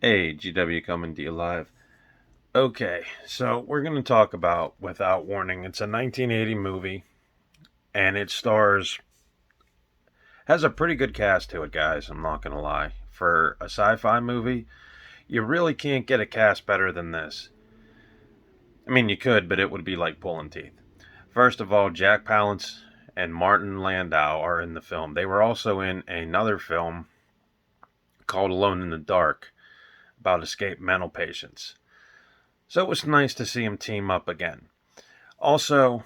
Hey, GW coming to you live. Okay, so we're going to talk about Without Warning. It's a 1980 movie, and it has a pretty good cast to it, guys. I'm not going to lie. For a sci fi movie, you really can't get a cast better than this. I mean, you could, but it would be like pulling teeth. First of all, Jack Palance and Martin Landau are in the film. They were also in another film called Alone in the Dark about escaped mental patients. So it was nice to see them team up again. Also,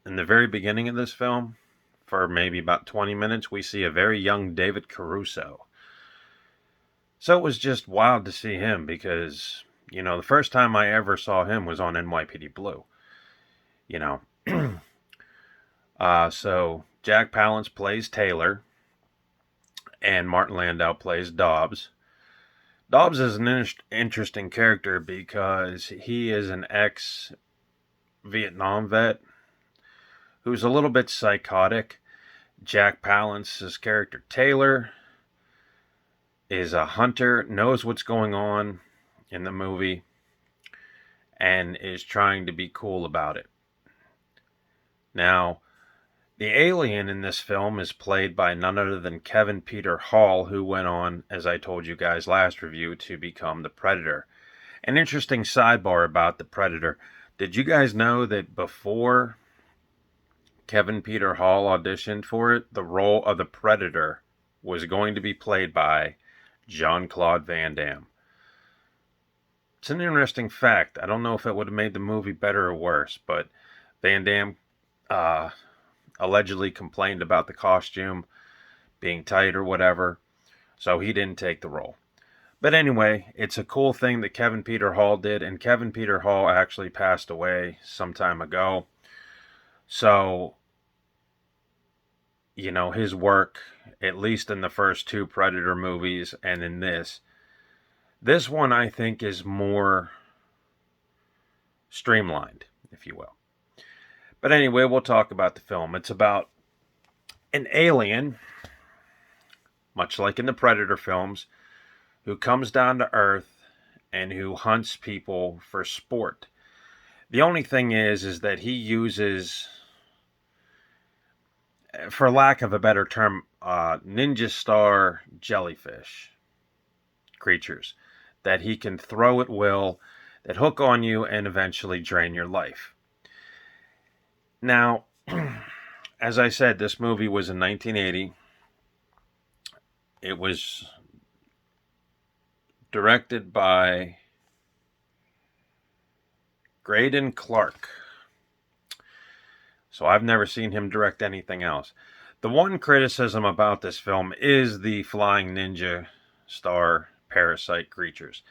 in the very beginning of this film, for maybe about 20 minutes, we see a very young David Caruso. So it was just wild to see him because, the first time I ever saw him was on NYPD Blue. You know, so Jack Palance plays Taylor, and Martin Landau plays Dobbs. Dobbs is an interesting character because he is an ex Vietnam vet who's a little bit psychotic. Jack Palance's character Taylor is a hunter, knows what's going on in the movie, and is trying to be cool about it. Now, the alien in this film is played by none other than Kevin Peter Hall, who went on, as I told you guys last review, to become the Predator. An interesting sidebar about the Predator. Did you guys know that before Kevin Peter Hall auditioned for it, the role of the Predator was going to be played by Jean-Claude Van Damme? It's an interesting fact. I don't know if it would have made the movie better or worse, but Van Damme uh, allegedly complained about the costume being tight or whatever, so he didn't take the role. But anyway, it's a cool thing that Kevin Peter Hall did, and Kevin Peter Hall actually passed away some time ago. So, his work, at least in the first two Predator movies and in this one I think is more streamlined, if you will. But anyway, we'll talk about the film. It's about an alien, much like in the Predator films, who comes down to Earth and who hunts people for sport. The only thing is that he uses, for lack of a better term, ninja star jellyfish creatures that he can throw at will, that hook on you and eventually drain your life. Now, as I said, this movie was in 1980. It was directed by Graydon Clark. So I've never seen him direct anything else. The one criticism about this film is the flying ninja star parasite creatures.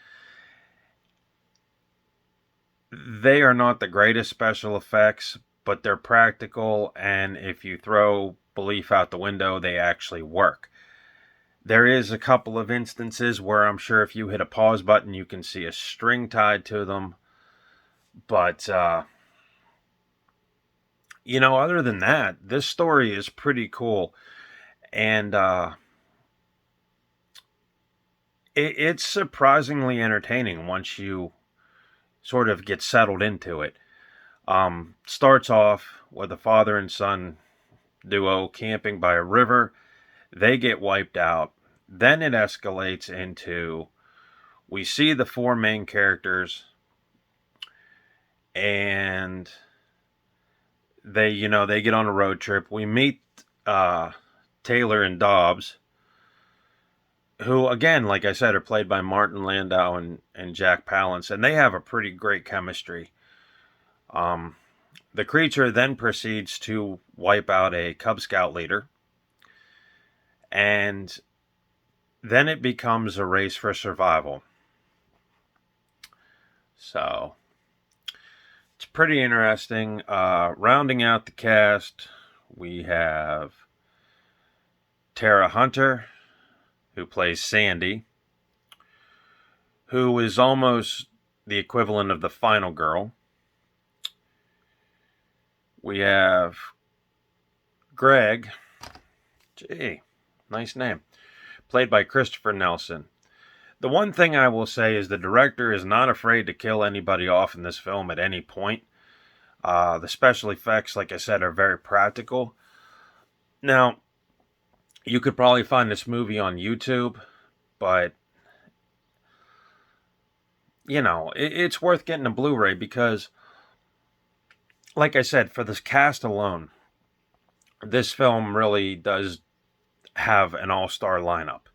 They are not the greatest special effects, but they're practical, and if you throw belief out the window, they actually work. There is a couple of instances where I'm sure if you hit a pause button, you can see a string tied to them. But, other than that, this story is pretty cool. And it's surprisingly entertaining once you sort of get settled into it. Starts off with a father and son duo camping by a river. They get wiped out. Then it escalates into, we see the four main characters, and they get on a road trip. We meet Taylor and Dobbs, who, again, like I said, are played by Martin Landau and Jack Palance, and they have a pretty great chemistry. The creature then proceeds to wipe out a Cub Scout leader, and then it becomes a race for survival. So, it's pretty interesting. Rounding out the cast, we have Tara Hunter, who plays Sandy, who is almost the equivalent of the final girl. We have Greg, gee, nice name, played by Christopher Nelson. The one thing I will say is the director is not afraid to kill anybody off in this film at any point. The special effects, like I said, are very practical. Now, you could probably find this movie on YouTube, but it's worth getting a Blu-ray because, like I said, for this cast alone, this film really does have an all-star lineup.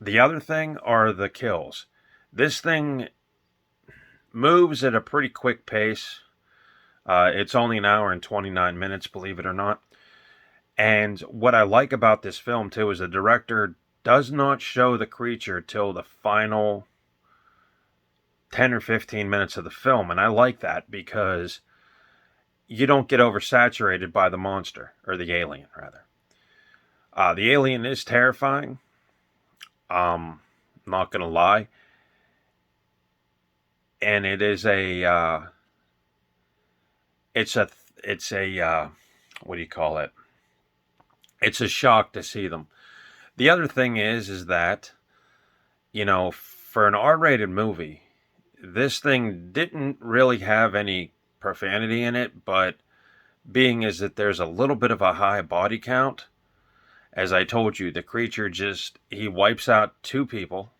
The other thing are the kills. This thing moves at a pretty quick pace. It's only an hour and 29 minutes, believe it or not. And what I like about this film, too, is the director does not show the creature till the final 10 or 15 minutes of the film. And I like that because you don't get oversaturated by the monster, or the alien, rather. The alien is terrifying. Not gonna lie. And it is what do you call it? It's a shock to see them. The other thing is that, for an R-rated movie, this thing didn't really have any profanity in it, but being as that there's a little bit of a high body count, as I told you, the creature he wipes out 2 people.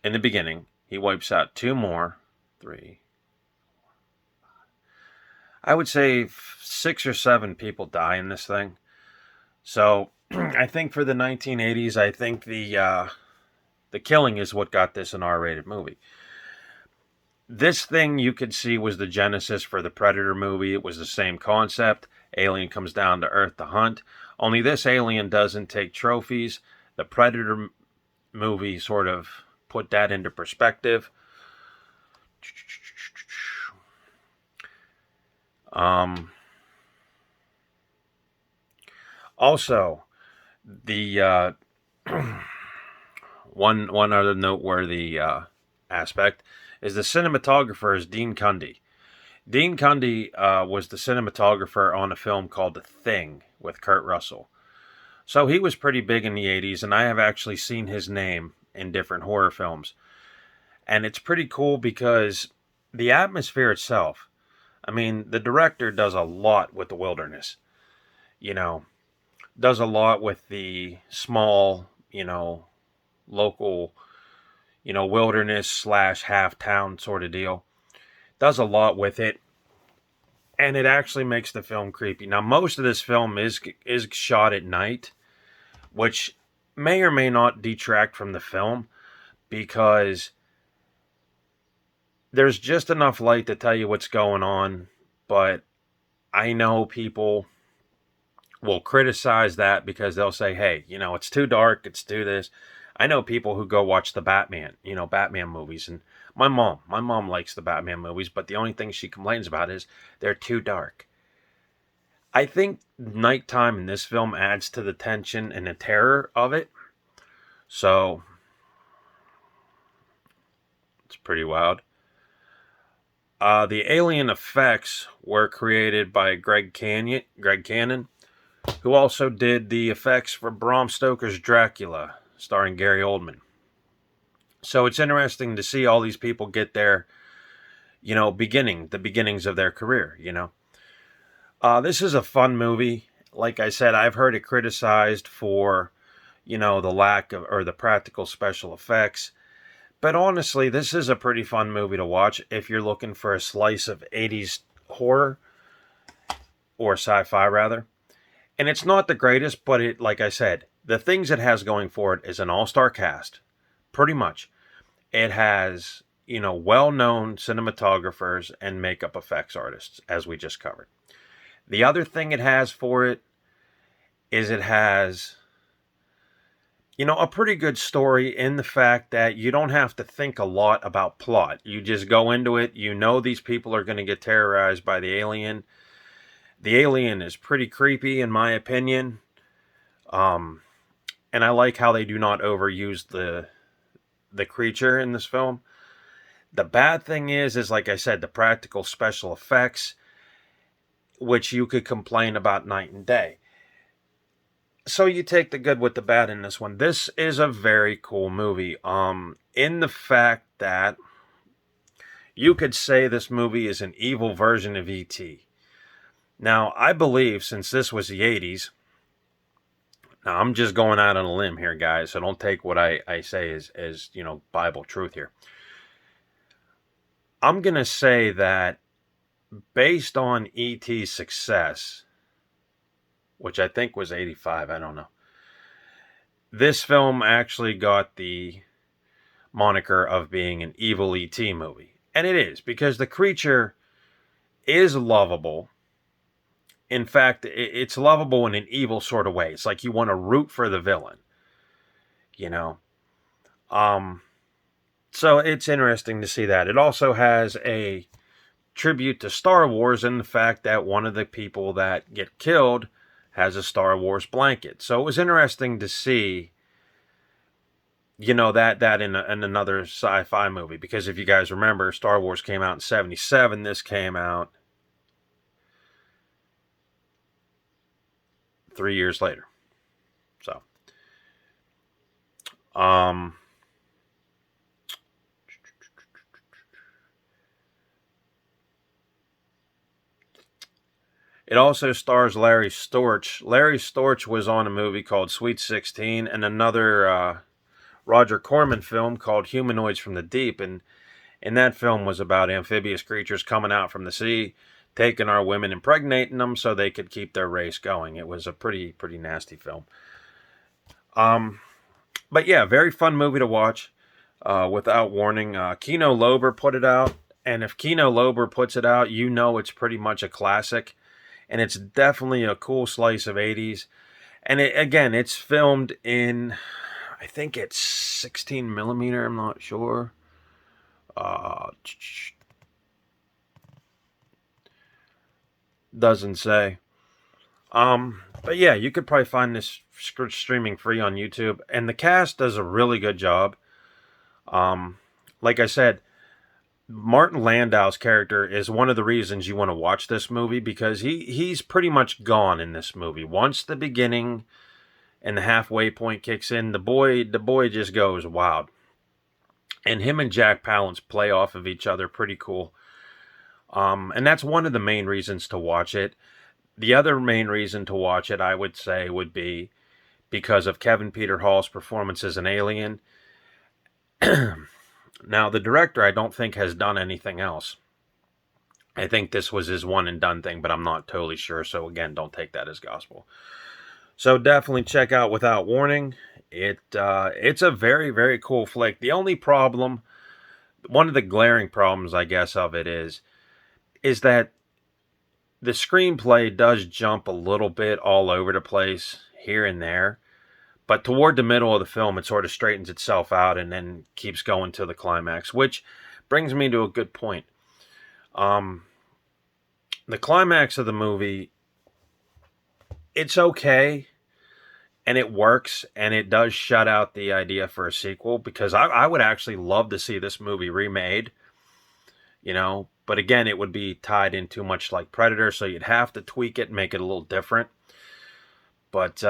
In the beginning, he wipes out 2 more, 3. I would say 6 or 7 people die in this thing. So, I think for the 1980s, I think the killing is what got this an R-rated movie. This thing you could see was the genesis for the Predator movie. It was the same concept. Alien comes down to Earth to hunt. Only this alien doesn't take trophies. The Predator movie sort of put that into perspective. Also, the one other noteworthy aspect is the cinematographer is Dean Cundey. Dean Cundey was the cinematographer on a film called The Thing with Kurt Russell. So he was pretty big in the 80s, and I have actually seen his name in different horror films. And it's pretty cool because the atmosphere itself, I mean, the director does a lot with the wilderness. Does a lot with the small, local, wilderness / half town sort of deal. Does a lot with it. And it actually makes the film creepy. Now, most of this film is shot at night, which may or may not detract from the film, because there's just enough light to tell you what's going on. But I know people will criticize that because they'll say, hey, it's too dark, it's too this. I know people who go watch the Batman movies, and my mom likes the Batman movies, but the only thing she complains about is they're too dark. I think nighttime in this film adds to the tension and the terror of it. So, it's pretty wild. The alien effects were created by Greg Cannon, who also did the effects for Bram Stoker's Dracula, starring Gary Oldman. So it's interesting to see all these people get their, the beginnings of their career, This is a fun movie. Like I said, I've heard it criticized for, the lack of, or the practical special effects. But honestly, this is a pretty fun movie to watch if you're looking for a slice of 80s horror, or sci-fi rather. And it's not the greatest, but it, like I said, the things it has going for it is an all-star cast, pretty much. It has, well-known cinematographers and makeup effects artists, as we just covered. The other thing it has for it is it has, a pretty good story in the fact that you don't have to think a lot about plot. You just go into it, these people are going to get terrorized by the alien. The alien is pretty creepy, in my opinion. And I like how they do not overuse the creature in this film. The bad thing is like I said, the practical special effects, which you could complain about night and day. So you take the good with the bad in this one. This is a very cool movie. In the fact that you could say this movie is an evil version of E.T. Now, I believe since this was the 80s, now I'm just going out on a limb here, guys, so don't take what I say as Bible truth here. I'm going to say that based on E.T.'s success, which I think was 85, I don't know, this film actually got the moniker of being an evil E.T. movie. And it is, because the creature is lovable. In fact, it's lovable in an evil sort of way. It's like you want to root for the villain, you know. So it's interesting to see that. It also has a tribute to Star Wars in the fact that one of the people that get killed has a Star Wars blanket. So it was interesting to see, that in another sci-fi movie. Because if you guys remember, Star Wars came out in 1977. This came out 3 years later. So, it also stars Larry Storch. Larry Storch was on a movie called Sweet 16 and another Roger Corman film called Humanoids from the Deep. And that film was about amphibious creatures coming out from the sea, taking our women, impregnating them so they could keep their race going. It was a pretty nasty film. But yeah, very fun movie to watch. Without Warning, Kino Lorber put it out, and if Kino Lorber puts it out, it's pretty much a classic, and it's definitely a cool slice of 80s. And it's filmed in, I think it's 16 millimeter. I'm not sure. Doesn't say. But yeah, you could probably find this streaming free on YouTube, and the cast does a really good job. Like I said, Martin Landau's character is one of the reasons you want to watch this movie, because he's pretty much gone in this movie. Once the beginning and the halfway point kicks in, the boy just goes wild. And him and Jack Palance play off of each other pretty cool. And that's one of the main reasons to watch it. The other main reason to watch it, I would say, would be because of Kevin Peter Hall's performance as an alien. Now, the director, I don't think, has done anything else. I think this was his one and done thing, but I'm not totally sure. So again, don't take that as gospel. So definitely check out Without Warning. It's a very, very cool flick. The only problem, one of the glaring problems, I guess, of it is that the screenplay does jump a little bit all over the place here and there. But toward the middle of the film, it sort of straightens itself out and then keeps going to the climax, which brings me to a good point. The climax of the movie, it's okay, and it works, and it does shut out the idea for a sequel, because I would actually love to see this movie remade, but again, it would be tied in too much like Predator, so you'd have to tweak it and make it a little different. But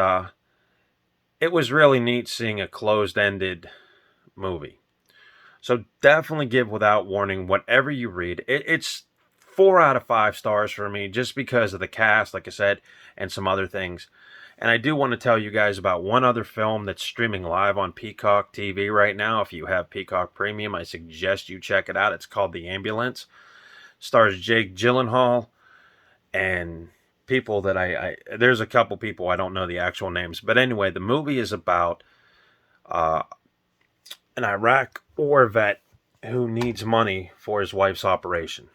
it was really neat seeing a closed-ended movie. So definitely give Without Warning whatever you read. It's 4 out of 5 stars for me, just because of the cast, like I said, and some other things. And I do want to tell you guys about one other film that's streaming live on Peacock TV right now. If you have Peacock Premium, I suggest you check it out. It's called The Ambulance. Stars Jake Gyllenhaal and people that there's a couple people I don't know the actual names. But anyway, the movie is about an Iraq war vet who needs money for his wife's operation.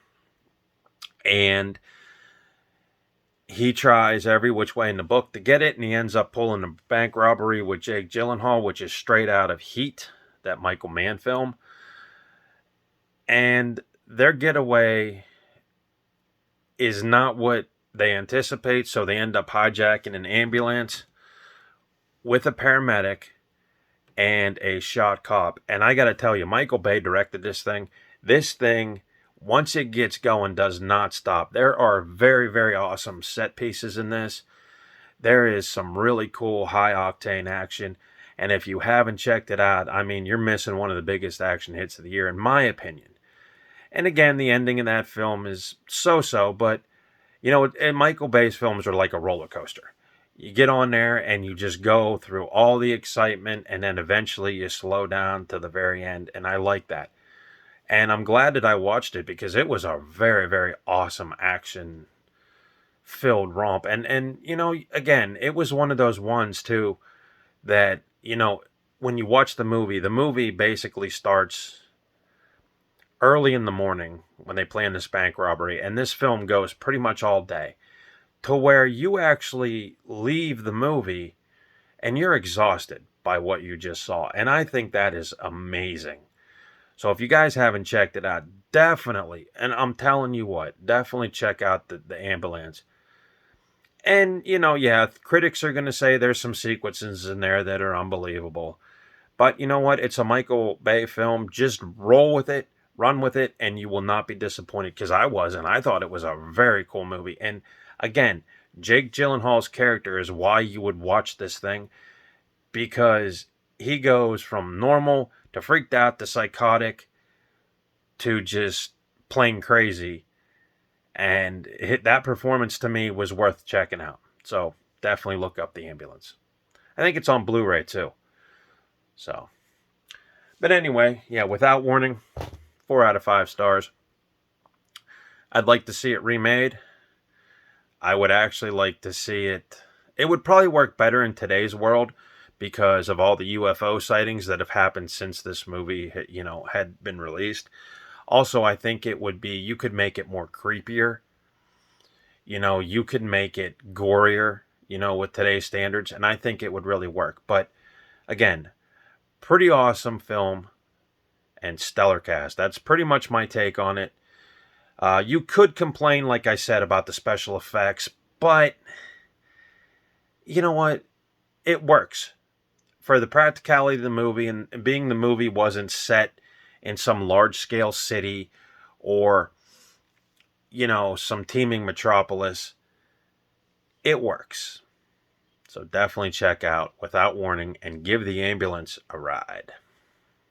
And he tries every which way in the book to get it, and he ends up pulling a bank robbery with Jake Gyllenhaal, which is straight out of Heat, that Michael Mann film. And their getaway is not what they anticipate, so they end up hijacking an ambulance with a paramedic and a shot cop. And I gotta tell you, Michael Bay directed this thing. This thing, once it gets going, does not stop. There are very, very awesome set pieces in this. There is some really cool high octane action. And if you haven't checked it out, I mean, you're missing one of the biggest action hits of the year, in my opinion. And again, the ending in that film is so so, but you know, and Michael Bay's films are like a roller coaster. You get on there and you just go through all the excitement, and then eventually you slow down to the very end. And I like that. And I'm glad that I watched it because it was a very, very awesome action filled romp. And you know, again, it was one of those ones too that, you know, when you watch the movie basically starts early in the morning when they plan this bank robbery, and this film goes pretty much all day to where you actually leave the movie and you're exhausted by what you just saw. And I think that is amazing. So if you guys haven't checked it out, definitely, and I'm telling you what, definitely check out the ambulance. And, you know, yeah, critics are going to say there's some sequences in there that are unbelievable. But you know what? It's a Michael Bay film. Just roll with it, run with it, and you will not be disappointed, because I wasn't. I thought it was a very cool movie. And again, Jake Gyllenhaal's character is why you would watch this thing, because he goes from normal to freaked out to psychotic to just plain crazy. And that performance to me was worth checking out. So definitely look up The Ambulance. I think it's on Blu-ray too. So, but anyway, yeah, Without Warning, 4 out of 5 stars. I'd like to see it remade. I would actually like to see it. It would probably work better in today's world because of all the UFO sightings that have happened since this movie, you know, had been released. Also, I think it would be, you could make it more creepier. You know, you could make it gorier, you know, with today's standards, and I think it would really work. But again, pretty awesome film and stellar cast. That's pretty much my take on it. You could complain, like I said, about the special effects, but you know what? It works for the practicality of the movie, and being the movie wasn't set in some large-scale city or, you know, some teeming metropolis. It works. So definitely check out Without Warning and give The Ambulance a ride.